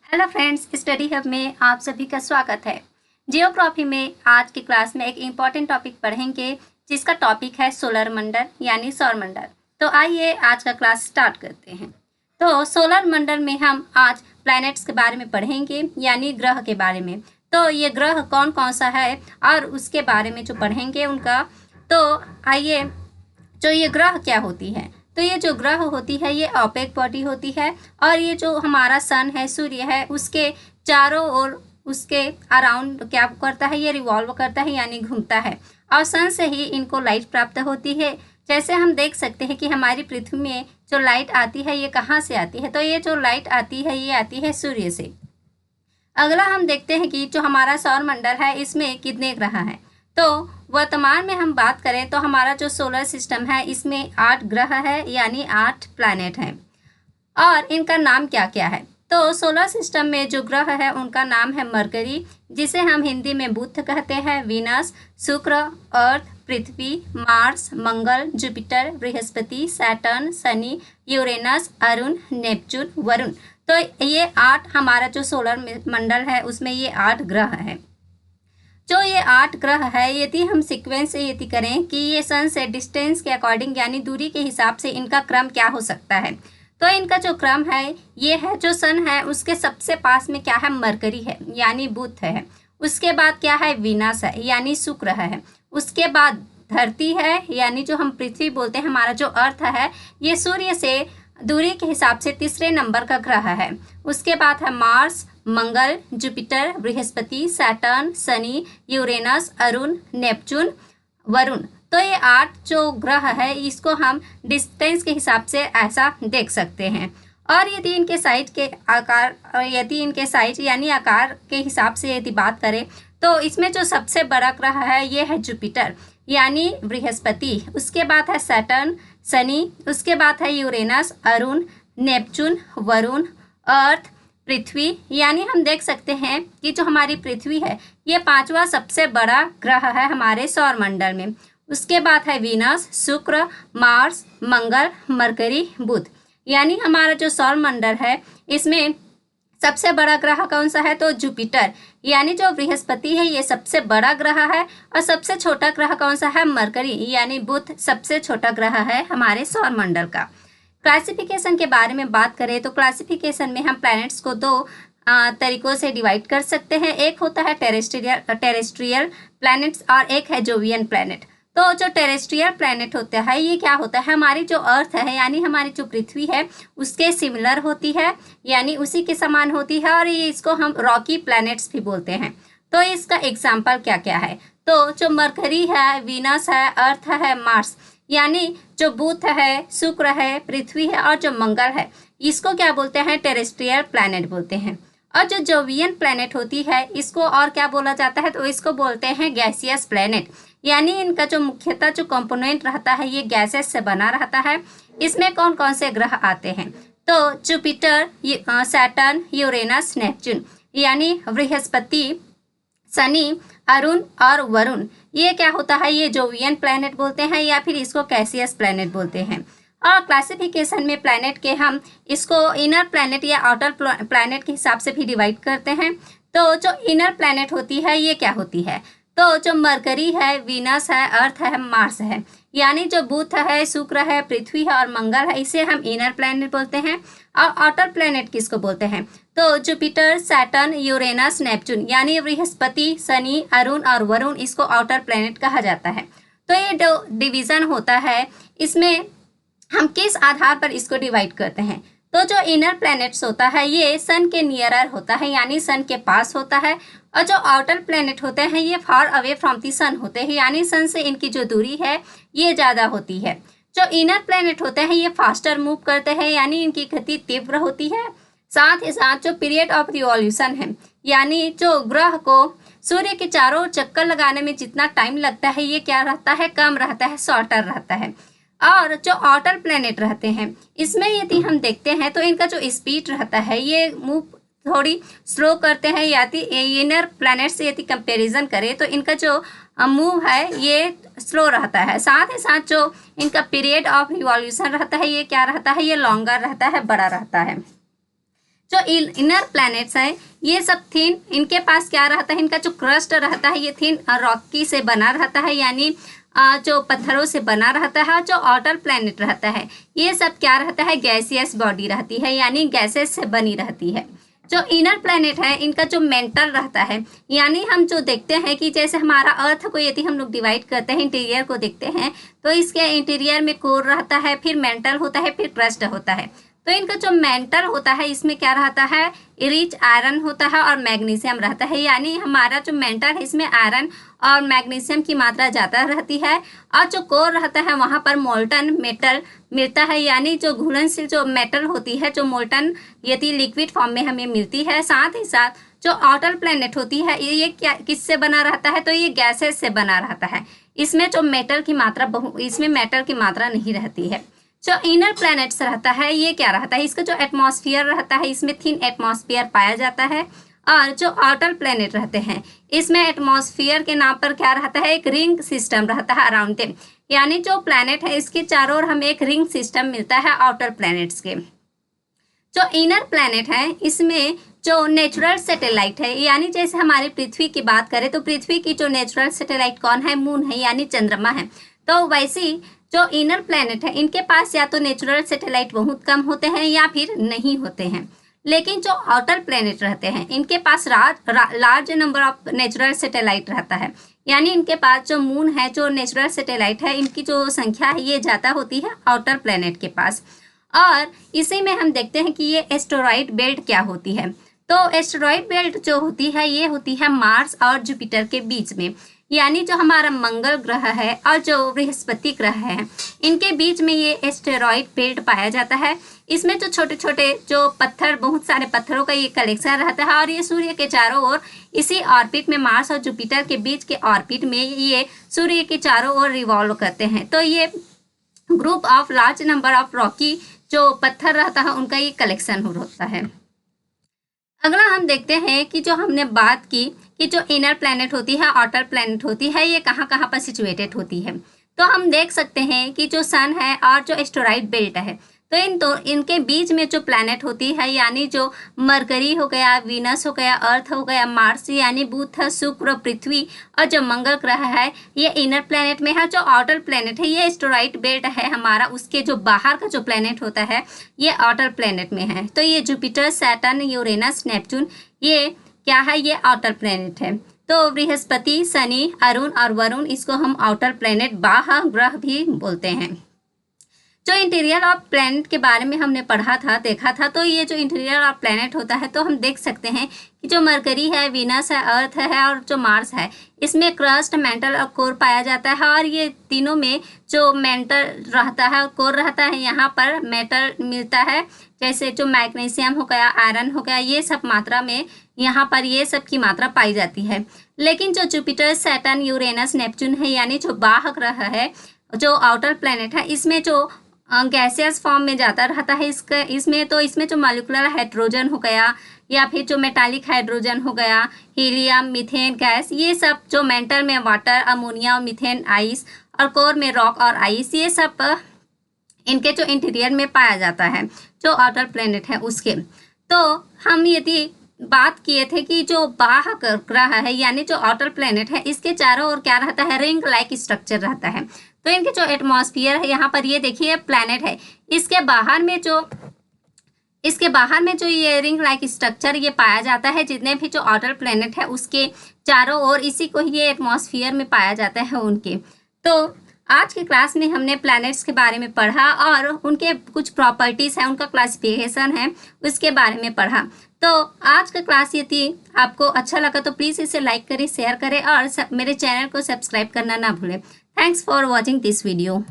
Hello friends, study hub में आप सभी का स्वागत है। जियोग्राफी में आज की क्लास में एक इम्पॉर्टेंट टॉपिक पढ़ेंगे जिसका टॉपिक है सोलर मंडल यानी सौर मंडल। तो आइए आज का क्लास स्टार्ट करते हैं। तो सोलर मंडल में हम आज प्लैनेट्स के बारे में पढ़ेंगे यानी ग्रह के बारे में। तो ये ग्रह कौन कौन सा है और उसके बारे में जो पढ़ेंगे उनका। तो आइए, जो ये ग्रह क्या होती है, तो ये जो ग्रह होती है ये ओपेक बॉडी होती है और ये जो हमारा सन है, सूर्य है, उसके चारों ओर उसके अराउंड क्या करता है, ये रिवॉल्व करता है यानी घूमता है और सन से ही इनको लाइट प्राप्त होती है। जैसे हम देख सकते हैं कि हमारी पृथ्वी में जो लाइट आती है ये कहाँ से आती है, तो ये जो लाइट आती है ये आती है सूर्य से। अगला हम देखते हैं कि जो हमारा सौर मंडल है इसमें कितने ग्रह हैं। तो वर्तमान में हम बात करें तो हमारा जो सोलर सिस्टम है इसमें 8 ग्रह है यानी 8 प्लैनेट हैं। और इनका नाम क्या क्या है, तो सोलर सिस्टम में जो ग्रह है उनका नाम है मरकरी, जिसे हम हिंदी में बुध कहते हैं, Venus, Shukra, Earth, Prithvi, Mars, Mangal, Jupiter, Brihaspati, Saturn, Shani, Uranus, Arun, Neptune, Varun. तो ये 8 हमारा जो सोलर मंडल है उसमें ये 8 ग्रह हैं। जो ये 8 ग्रह है यदि हम सीक्वेंस से यदि करें कि ये सन से डिस्टेंस के अकॉर्डिंग यानी दूरी के हिसाब से इनका क्रम क्या हो सकता है, तो इनका जो क्रम है ये है, जो सन है उसके सबसे पास में क्या है, मरकरी है यानी बुध है। उसके बाद क्या है, वीनस है यानी शुक्र है। उसके बाद धरती है यानी जो हम पृथ्वी बोलते हैं, हमारा जो अर्थ है, ये सूर्य से दूरी के हिसाब से तीसरे नंबर का ग्रह है। उसके बाद है Mars, Mangal, Jupiter, Brihaspati, Saturn, Shani, Uranus, Arun, Neptune, Varun. तो ये 8 जो ग्रह है इसको हम डिस्टेंस के हिसाब से ऐसा देख सकते हैं। और यदि इनके साइज के आकार, यदि इनके साइज यानी आकार के हिसाब से यदि बात करें तो इसमें जो सबसे बड़ा ग्रह है ये है जुपिटर यानी बृहस्पति। उसके बाद है सैटर्न, शनि। उसके बाद है यूरेनस, अरुण, नेपच्यून, वरुण, अर्थ, पृथ्वी। यानी हम देख सकते हैं कि जो हमारी पृथ्वी है ये 5वां सबसे बड़ा ग्रह है हमारे सौर मंडल में। उसके बाद है वीनस, शुक्र, मार्स, मंगल, मरकरी, बुध। यानी हमारा जो सौर मंडल है इसमें सबसे बड़ा ग्रह कौन सा है, तो जुपिटर यानी जो बृहस्पति है ये सबसे बड़ा ग्रह है। और सबसे छोटा ग्रह कौन सा है, मरकरी यानी बुध सबसे छोटा ग्रह है हमारे सौर मंडल का। क्लासिफिकेशन के बारे में बात करें तो क्लासिफिकेशन में हम प्लैनेट्स को 2 तरीकों से डिवाइड कर सकते हैं। एक होता है टेरेस्ट्रियल प्लैनेट्स और एक है जोवियन प्लैनेट। तो जो टेरेस्ट्रियल प्लैनेट होता है ये क्या होता है, हमारी जो अर्थ है यानी हमारी जो पृथ्वी है उसके सिमिलर होती है यानी उसी के समान होती है और ये इसको हम रॉकी प्लैनेट्स भी बोलते हैं। तो इसका एग्जाम्पल क्या क्या है, तो जो मरकरी है, वीनस है, अर्थ है, मार्स यानी जो बुध है, शुक्र है, पृथ्वी है और जो मंगल है, इसको क्या बोलते हैं, टेरेस्ट्रियल प्लैनेट बोलते हैं। और जो जोवियन प्लैनेट होती है इसको और क्या बोला जाता है, तो इसको बोलते हैं गैसियस प्लैनेट यानी इनका जो मुख्यतः जो कंपोनेंट रहता है ये गैसेस से बना रहता है। इसमें कौन कौन से ग्रह आते हैं, तो जुपिटर, सैटर्न, यूरेनस, नेपच्यून यानी बृहस्पति, शनि, अरुण और वरुण। ये क्या होता है, ये जोवियन प्लैनेट बोलते हैं या फिर इसको गैसियस प्लैनेट बोलते हैं। और क्लासिफिकेशन में प्लैनेट के हम इसको इनर प्लैनेट या आउटर प्लैनेट के हिसाब से भी डिवाइड करते हैं। तो जो इनर प्लैनेट होती है ये क्या होती है, तो जो मरकरी है, वीनस है, अर्थ है, मार्स है यानी जो बुध है, शुक्र है, पृथ्वी है और मंगल है, इसे हम इनर प्लैनेट बोलते हैं। और आउटर प्लैनेट किसको बोलते हैं, तो जुपिटर, सैटर्न, यूरेनस, नेपच्यून यानी बृहस्पति, शनि, अरुण और वरुण, इसको आउटर प्लैनेट कहा जाता है। तो ये जो डिवीज़न होता है इसमें हम किस आधार पर इसको डिवाइड करते हैं, तो जो इनर प्लैनेट्स होता है ये सन के नियरर होता है यानी सन के पास होता है। और जो आउटर प्लैनेट होते हैं ये फार अवे फ्रॉम दी सन होते हैं यानी सन से इनकी जो दूरी है ये ज़्यादा होती है। जो इनर प्लैनेट होते हैं ये फास्टर मूव करते हैं यानी इनकी गति तीव्र होती है। साथ ही साथ जो पीरियड ऑफ रिवॉल्यूशन है यानी जो ग्रह को सूर्य के चारों चक्कर लगाने में जितना टाइम लगता है ये क्या रहता है, कम रहता है, शॉर्टर रहता है। और जो आउटर प्लैनेट रहते हैं इसमें यदि हम देखते हैं तो इनका जो स्पीड रहता है ये मूव थोड़ी स्लो करते हैं। यदि इनर प्लैनेट से यदि कंपैरिजन करें तो इनका जो मूव है ये स्लो रहता है। साथ ही साथ जो इनका पीरियड ऑफ रिवॉल्यूशन रहता है ये क्या रहता है, ये लॉन्गर रहता है, बड़ा रहता है। जो इनर प्लैनेट्स हैं ये सब थिन, इनके पास क्या रहता है, इनका जो क्रस्ट रहता है ये थिन रॉकी से बना रहता है, यानी जो पत्थरों से बना रहता है। जो आउटर प्लैनेट रहता है ये सब क्या रहता है, गैसियस बॉडी रहती है, यानी गैसेस से बनी रहती है। जो इनर प्लैनेट है इनका जो मेंटल रहता है, यानी हम जो देखते हैं कि जैसे हमारा अर्थ को यदि हम लोग डिवाइड करते हैं, इंटीरियर को देखते हैं तो इसके इंटीरियर में कोर रहता है, फिर मेंटल होता है, फिर क्रस्ट होता है। तो इनका जो मेंटल होता है इसमें क्या रहता है, रिच आयरन होता है और मैग्नीशियम रहता है, यानी हमारा जो मेंटल है इसमें आयरन और मैग्नीशियम की मात्रा ज़्यादा रहती है। और जो कोर रहता है वहाँ पर मोल्टन मेटल मिलता है, यानी जो घुलनशील जो मेटल होती है, जो मोल्टन यदि लिक्विड फॉर्म में हमें मिलती है। साथ ही साथ जो आउटर प्लैनेट होती है ये क्या किससे बना रहता है, तो ये गैसेस से बना रहता है। इसमें जो मेटल की मात्रा इसमें मेटल की मात्रा नहीं रहती है। जो इनर प्लैनेट्स रहता है ये क्या रहता है, इसका जो एटमॉस्फेयर रहता है इसमें थिन एटमॉस्फेयर पाया जाता है। और जो आउटर प्लैनेट रहते हैं इसमें एटमॉस्फेयर के नाम पर क्या रहता है, एक रिंग सिस्टम रहता है अराउंड देम, यानी जो प्लैनेट है इसके चारों ओर हमें एक रिंग सिस्टम मिलता है आउटर प्लैनेट्स के। जो इनर प्लैनेट है इसमें जो नेचुरल सैटेलाइट है, यानी जैसे हमारी पृथ्वी की बात करें तो पृथ्वी की जो नेचुरल सैटेलाइट कौन है, मून है, यानी चंद्रमा है। तो वैसे ही जो इनर प्लैनेट है इनके पास या तो नेचुरल सैटेलाइट बहुत कम होते हैं या फिर नहीं होते हैं। लेकिन जो आउटर प्लैनेट रहते हैं इनके पास large number of natural satellite रहता है, यानी इनके पास जो मून है, जो नेचुरल सैटेलाइट है, इनकी जो संख्या है ये ज़्यादा होती है आउटर प्लैनेट के पास। और इसी में हम देखते हैं कि ये एस्टेरॉइड बेल्ट क्या होती है। तो एस्टेरॉइड बेल्ट जो होती है ये होती है मार्स और जुपिटर के बीच में, यानी जो हमारा मंगल ग्रह है और जो बृहस्पति ग्रह है इनके बीच में ये एस्टेरॉइड बेल्ट पाया जाता है। इसमें जो छोटे छोटे जो पत्थर, बहुत सारे पत्थरों का ये कलेक्शन रहता है और ये सूर्य के चारों ओर इसी ऑर्बिट में, मार्स और जुपिटर के बीच के ऑर्बिट में ये सूर्य के चारों ओर रिवॉल्व करते हैं। तो ये group of large number of Rocky जो पत्थर रहता है उनका ये कलेक्शन होता है। अगला हम देखते हैं कि जो हमने बात की कि जो इनर प्लैनेट होती है, आउटर प्लैनेट होती है, ये कहाँ कहाँ पर सिचुएटेड होती है। तो हम देख सकते हैं कि जो सन है और जो एस्टेरॉइड बेल्ट है तो इनके बीच में जो प्लैनेट होती है, यानी जो मरकरी हो गया, वीनस हो गया, अर्थ हो गया, मार्स यानी बुध, शुक्र, पृथ्वी और जो मंगल ग्रह है ये इनर प्लैनेट में है। जो आउटर प्लैनेट है ये एस्टेरॉइड बेल्ट है हमारा, उसके जो बाहर का जो प्लैनेट होता है ये आउटर प्लैनेट में है। तो ये जुपिटर, सैटर्न, यूरेनस, नेपच्यून ये क्या है, ये आउटर प्लैनेट है। तो बृहस्पति, शनि, अरुण और वरुण इसको हम आउटर प्लैनेट, बाह्य ग्रह भी बोलते हैं। जो इंटीरियर ऑफ प्लैनेट के बारे में हमने पढ़ा था, देखा था, तो ये जो इंटीरियर ऑफ प्लैनेट होता है तो हम देख सकते हैं कि जो मरकरी है, वीनस है, अर्थ है और जो मार्स है इसमें क्रस्ट, मेंटल और कोर पाया जाता है। और ये तीनों में जो मेंटल रहता है और कोर रहता है, यहाँ पर मेटल मिलता है, जैसे जो मैग्नीशियम हो गया, आयरन हो गया, ये सब मात्रा में यहाँ पर ये सब की मात्रा पाई जाती है। लेकिन जो जुपिटर, सैटर्न, यूरेनस, नेपच्यून है यानी जो बाह्य ग्रह है, जो आउटर प्लैनेट है, इसमें जो गैसियस फॉर्म में जाता रहता है इसमें जो मॉलिक्यूलर हाइड्रोजन हो गया या फिर जो मेटालिक हाइड्रोजन हो गया, हीलियम, मीथेन गैस, ये सब जो मेंटल में वाटर, अमोनिया और मीथेन आइस और कोर में रॉक और आइस, ये सब इनके जो इंटीरियर में पाया जाता है जो आउटर प्लैनेट है उसके। तो हम यदि बात किए थे कि जो बाह्य ग्रह है यानी जो आउटर प्लैनेट है इसके चारों ओर क्या रहता है, रिंग लाइक स्ट्रक्चर रहता है। तो इनके जो एटमॉस्फेयर है, यहाँ पर ये देखिए प्लैनेट है, इसके बाहर में जो ये रिंग लाइक स्ट्रक्चर ये पाया जाता है, जितने भी जो आउटर प्लैनेट है उसके चारों ओर इसी को ये एटमॉस्फेयर में पाया जाता है उनके। तो आज की क्लास में हमने प्लैनेट्स के बारे में पढ़ा और उनके कुछ प्रॉपर्टीज़ हैं, उनका क्लासिफिकेशन है, उसके बारे में पढ़ा। तो आज का क्लास यदि आपको अच्छा लगा तो प्लीज़ इसे लाइक करें, शेयर करें और मेरे चैनल को सब्सक्राइब करना ना भूलें। Thanks for watching this video.